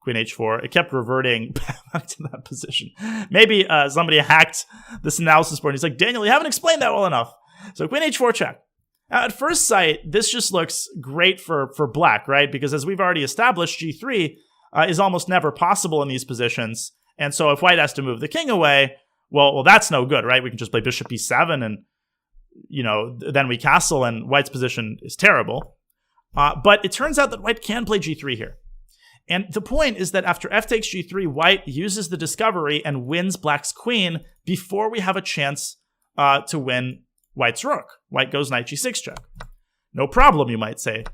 Queen h4. It kept reverting back to that position. Maybe somebody hacked this analysis board. And he's like, Daniel, you haven't explained that well enough. So queen h4 check. Now, at first sight, this just looks great for black, right? Because as we've already established, g3 is almost never possible in these positions. And so if white has to move the king away, well, that's no good, right? We can just play bishop e7 and, then we castle, and white's position is terrible. But it turns out that white can play g3 here. And the point is that after f takes g3, white uses the discovery and wins black's queen before we have a chance to win white's rook. White goes knight g6 check. No problem, you might say.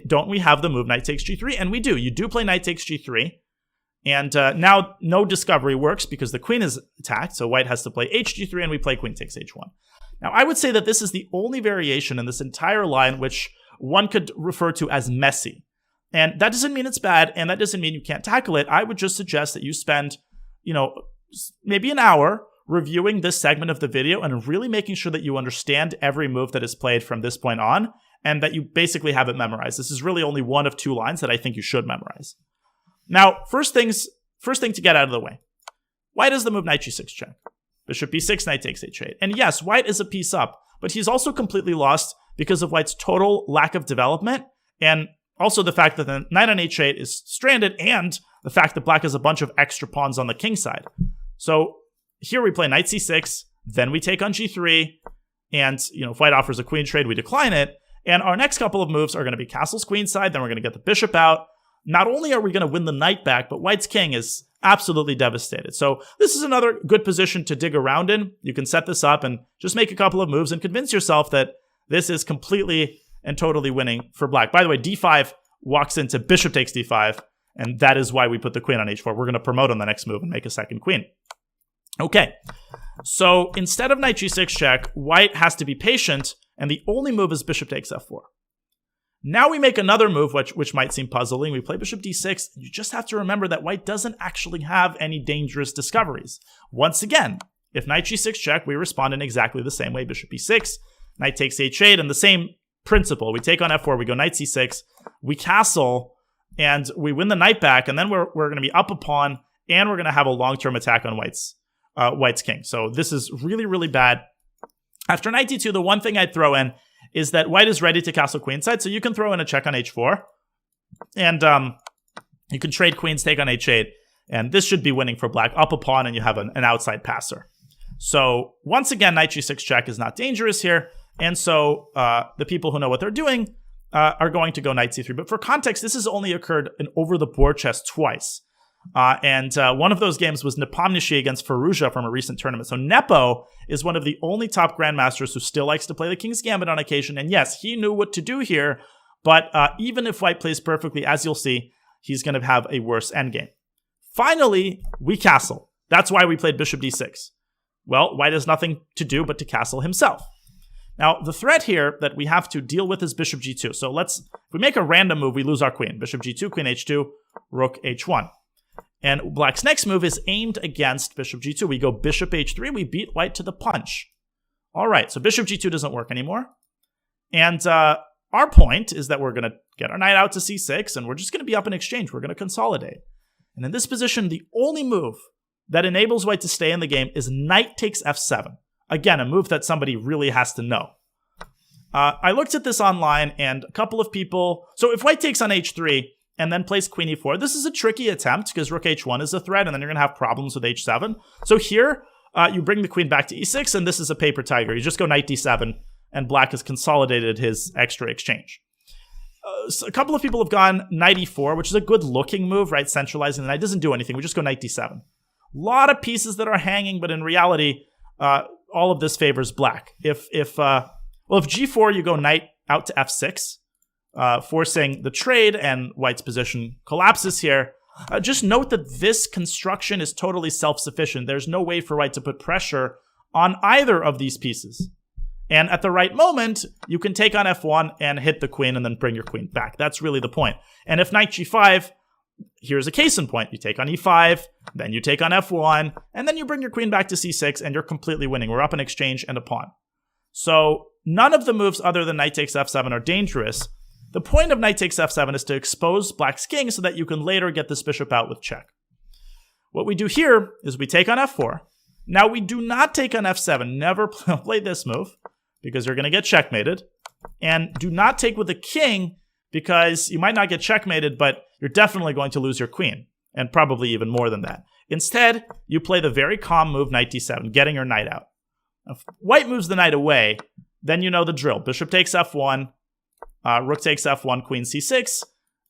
Don't we have the move knight takes g3? And we do. You do play knight takes g3. And now no discovery works because the queen is attacked, so white has to play hg3, and we play queen takes h1. Now, I would say that this is the only variation in this entire line which one could refer to as messy. And that doesn't mean it's bad, and that doesn't mean you can't tackle it. I would just suggest that you spend, maybe an hour reviewing this segment of the video and really making sure that you understand every move that is played from this point on, and that you basically have it memorized. This is really only one of two lines that I think you should memorize. Now, first thing to get out of the way. White has the move knight g6 check. Bishop b6, knight takes h8. And yes, white is a piece up, but he's also completely lost because of white's total lack of development, and also the fact that the knight on h8 is stranded, and the fact that black has a bunch of extra pawns on the king side. So here we play knight c6, then we take on g3, and if white offers a queen trade, we decline it. And our next couple of moves are going to be castle's queen side, then we're going to get the bishop out. Not only are we going to win the knight back, but white's king is absolutely devastated. So this is another good position to dig around in. You can set this up and just make a couple of moves and convince yourself that this is completely and totally winning for black. By the way, d5 walks into bishop takes d5, and that is why we put the queen on h4. We're going to promote on the next move and make a second queen. Okay, so instead of knight g6 check, white has to be patient, and the only move is bishop takes f4. Now we make another move, which might seem puzzling. We play bishop d6. You just have to remember that white doesn't actually have any dangerous discoveries. Once again, if knight g6 check, we respond in exactly the same way. Bishop e6, knight takes h8, and the same principle. We take on f4, we go knight c6, we castle, and we win the knight back, and then we're going to be up a pawn, and we're going to have a long-term attack on white's king. So this is really, really bad. After knight d2, the one thing I'd throw in is that white is ready to castle queenside, so you can throw in a check on h4, and you can trade queens, take on h8, and this should be winning for black. Up a pawn, and you have an outside passer. So once again, knight g6 check is not dangerous here, and so the people who know what they're doing are going to go knight c3. But for context, this has only occurred in over-the-board chess twice. And one of those games was Nepomniachtchi against Firouzja from a recent tournament. So Nepo is one of the only top grandmasters who still likes to play the King's Gambit on occasion. And yes, he knew what to do here. But even if white plays perfectly, as you'll see, he's going to have a worse endgame. Finally, we castle. That's why we played bishop d6. Well, white has nothing to do but to castle himself. Now, the threat here that we have to deal with is bishop g2. So if we make a random move, we lose our queen. Bishop g2, queen h2, rook h1. And black's next move is aimed against bishop g2. We go bishop h3. We beat white to the punch. All right, so bishop g2 doesn't work anymore. And our point is that we're going to get our knight out to c6, and we're just going to be up in exchange. We're going to consolidate. And in this position, the only move that enables white to stay in the game is knight takes f7. Again, a move that somebody really has to know. I looked at this online, and a couple of people... So if white takes on h3 and then plays queen e4, this is a tricky attempt because rook h1 is a threat, and then you're going to have problems with h7. So here, you bring the queen back to e6, and this is a paper tiger. You just go knight d7, and black has consolidated his extra exchange. So a couple of people have gone knight e4, which is a good-looking move, right? Centralizing the knight doesn't do anything. We just go knight d7. A lot of pieces that are hanging, but in reality, all of this favors black. If g4, you go knight out to f6, forcing the trade, and white's position collapses here. Just note that this construction is totally self-sufficient. There's no way for white to put pressure on either of these pieces. And at the right moment, you can take on f1 and hit the queen and then bring your queen back. That's really the point. And if knight g5, here's a case in point. You take on e5, then you take on f1, and then you bring your queen back to c6, and you're completely winning. We're up in exchange and a pawn. So none of the moves other than knight takes f7 are dangerous. The point of knight takes f7 is to expose black's king so that you can later get this bishop out with check. What we do here is we take on f4. Now we do not take on f7. Never play this move, because you're going to get checkmated. And do not take with the king, because you might not get checkmated, but you're definitely going to lose your queen, and probably even more than that. Instead, you play the very calm move knight d7, getting your knight out. If white moves the knight away, then you know the drill. Bishop takes f1, rook takes f1, queen c6.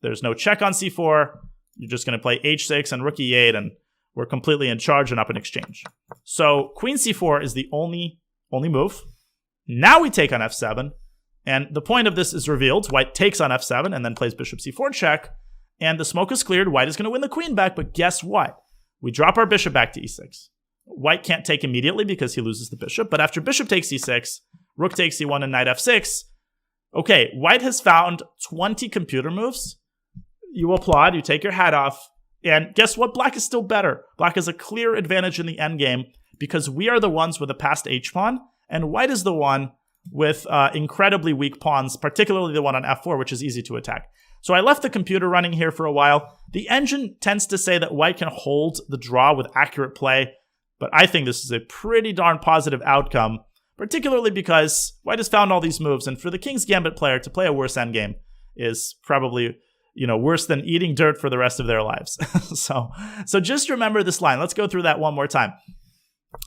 There's no check on c4. You're just going to play h6 and rook e8, and we're completely in charge and up in exchange. So queen c4 is the only move. Now we take on f7, and the point of this is revealed. White takes on f7 and then plays bishop c4 check, and the smoke is cleared. White is going to win the queen back, but guess what? We drop our bishop back to e6. White can't take immediately because he loses the bishop, but after bishop takes e6, rook takes e1, and knight f6, okay, white has found 20 computer moves. You applaud, you take your hat off, and guess what? Black is still better. Black has a clear advantage in the endgame because we are the ones with a passed h-pawn, and white is the one with incredibly weak pawns, particularly the one on f4, which is easy to attack. So I left the computer running here for a while. The engine tends to say that white can hold the draw with accurate play, but I think this is a pretty darn positive outcome, particularly because white has found all these moves, and for the King's Gambit player to play a worse endgame is probably, worse than eating dirt for the rest of their lives. So just remember this line. Let's go through that one more time.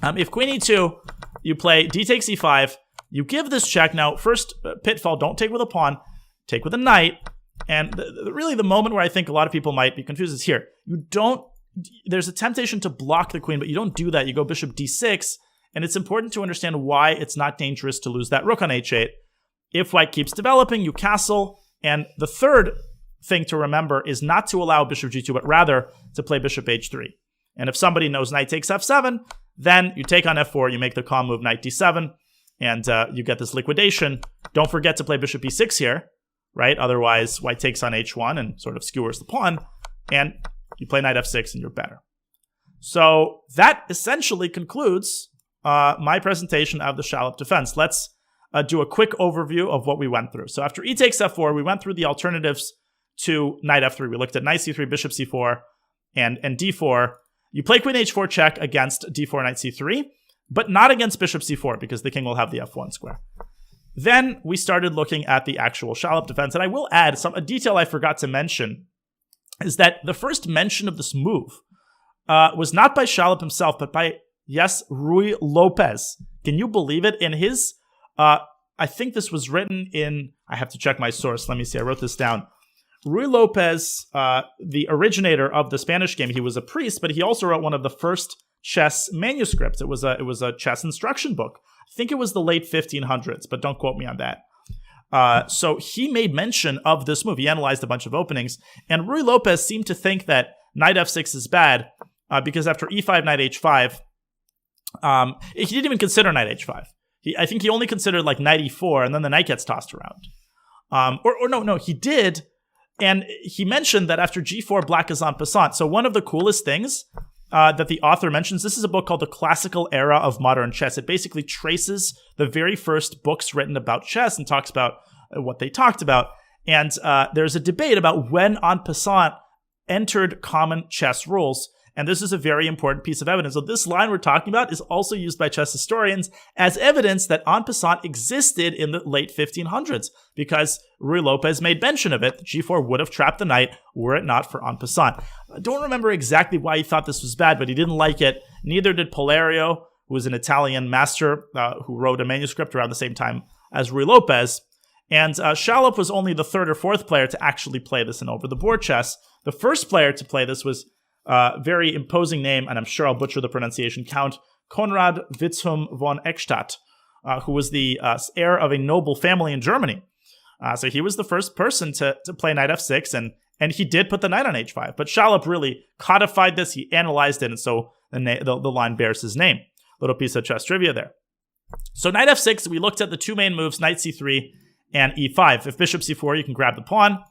If queen e2, you play d takes e5, you give this check. Now, first pitfall, don't take with a pawn, take with a knight. And really the moment where I think a lot of people might be confused is here. There's a temptation to block the queen, but you don't do that. You go bishop d6, and it's important to understand why it's not dangerous to lose that rook on h8. If white keeps developing, you castle, and the third thing to remember is not to allow bishop g2, but rather to play bishop h3. And if somebody knows knight takes f7, then you take on f4, you make the calm move knight d7, and you get this liquidation. Don't forget to play bishop e6 here, right? Otherwise, white takes on h1 and sort of skewers the pawn, and you play knight f6 and you're better. So that essentially concludes my presentation of the Shallop defense. Let's do a quick overview of what we went through. So after e takes f4, we went through the alternatives to knight f3. We looked at knight c3, bishop c4, and d4. You play queen h4 check against d4, knight c3, but not against bishop c4 because the king will have the f1 square. Then we started looking at the actual Shallop defense, and I will add a detail I forgot to mention is that the first mention of this move was not by Shallop himself, but by, Ruy Lopez. Can you believe it? In his, I think this was written in, I have to check my source. Let me see, I wrote this down. Ruy Lopez, the originator of the Spanish game, he was a priest, but he also wrote one of the first chess manuscripts. It was a chess instruction book. I think it was the late 1500s, but don't quote me on that. So he made mention of this move. He analyzed a bunch of openings, and Ruy Lopez seemed to think that knight f6 is bad because after e5, knight h5, he didn't even consider knight h5. I think he only considered like knight e4, and then the knight gets tossed around. No, he did. And he mentioned that after g4, black is en passant. So one of the coolest things that the author mentions, this is a book called The Classical Era of Modern Chess. It basically traces the very first books written about chess and talks about what they talked about. And there's a debate about when en passant entered common chess rules. And this is a very important piece of evidence. So this line we're talking about is also used by chess historians as evidence that en passant existed in the late 1500s, because Ruy Lopez made mention of it. G4 would have trapped the knight were it not for en passant. I don't remember exactly why he thought this was bad, but he didn't like it. Neither did Polerio, who was an Italian master who wrote a manuscript around the same time as Ruy Lopez. And Shallop was only the third or fourth player to actually play this in over-the-board chess. The first player to play this was very imposing name, and I'm sure I'll butcher the pronunciation, Count Konrad Witzhum von Eckstadt, who was the heir of a noble family in Germany. So he was the first person to play knight f6, and he did put the knight on h5. But Shallop really codified this, he analyzed it, and so the line bears his name. Little piece of chess trivia there. So knight f6, we looked at the two main moves, knight c3 and e5. If bishop c4, you can grab the pawn.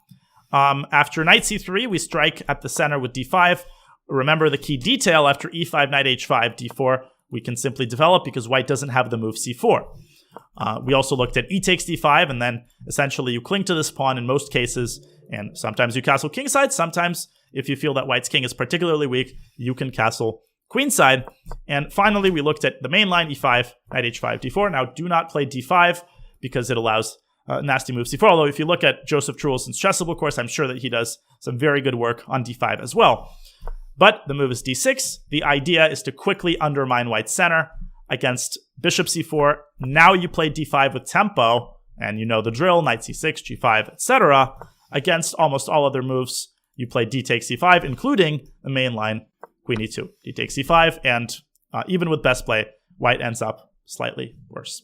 After knight c3, we strike at the center with d5. Remember the key detail, after e5, knight h5, d4, we can simply develop because white doesn't have the move c4. We also looked at e takes d5, and then essentially you cling to this pawn in most cases, and sometimes you castle kingside, sometimes if you feel that white's king is particularly weak, you can castle queenside. And finally, we looked at the main line, e5, knight h5, d4. Now, do not play d5 because it allows nasty move c4, although if you look at Joseph Truelson's Chessable course, I'm sure that he does some very good work on d5 as well. But the move is d6. The idea is to quickly undermine white's center against bishop c4. Now you play d5 with tempo, and you know the drill, knight c6, g5, etc. Against almost all other moves, you play d takes c5, including the main line, queen e2. D takes c5, and even with best play, white ends up slightly worse.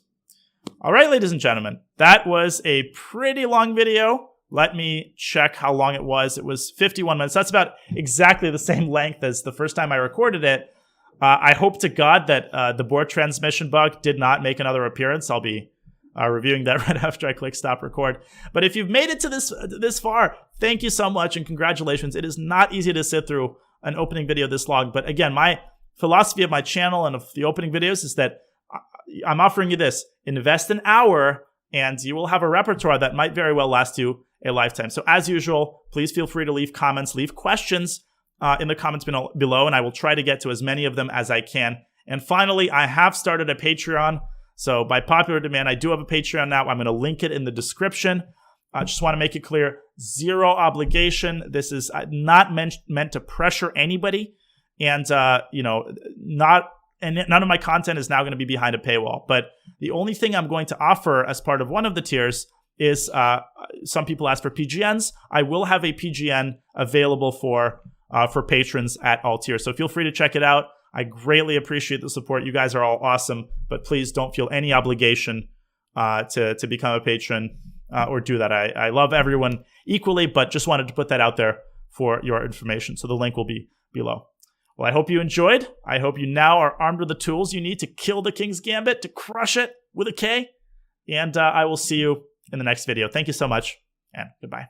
All right, ladies and gentlemen, that was a pretty long video. Let me check how long it was. It was 51 minutes. That's about exactly the same length as the first time I recorded it. I hope to God that the board transmission bug did not make another appearance. I'll be reviewing that right after I click stop record. But if you've made it to this far, thank you so much and congratulations. It is not easy to sit through an opening video this long. But again, my philosophy of my channel and of the opening videos is that I'm offering you this. Invest an hour and you will have a repertoire that might very well last you a lifetime. So as usual, please feel free to leave comments, leave questions in the comments below, and I will try to get to as many of them as I can. And finally, I have started a Patreon. So by popular demand, I do have a Patreon now. I'm going to link it in the description. I just want to make it clear, zero obligation. This is not meant to pressure anybody. And, none of my content is now going to be behind a paywall. But the only thing I'm going to offer as part of one of the tiers is some people ask for PGNs. I will have a PGN available for patrons at all tiers. So feel free to check it out. I greatly appreciate the support. You guys are all awesome, but please don't feel any obligation to become a patron or do that. I love everyone equally, but just wanted to put that out there for your information. So the link will be below. Well, I hope you enjoyed. I hope you now are armed with the tools you need to kill the King's Gambit, to crush it with a K. And I will see you in the next video. Thank you so much, and goodbye.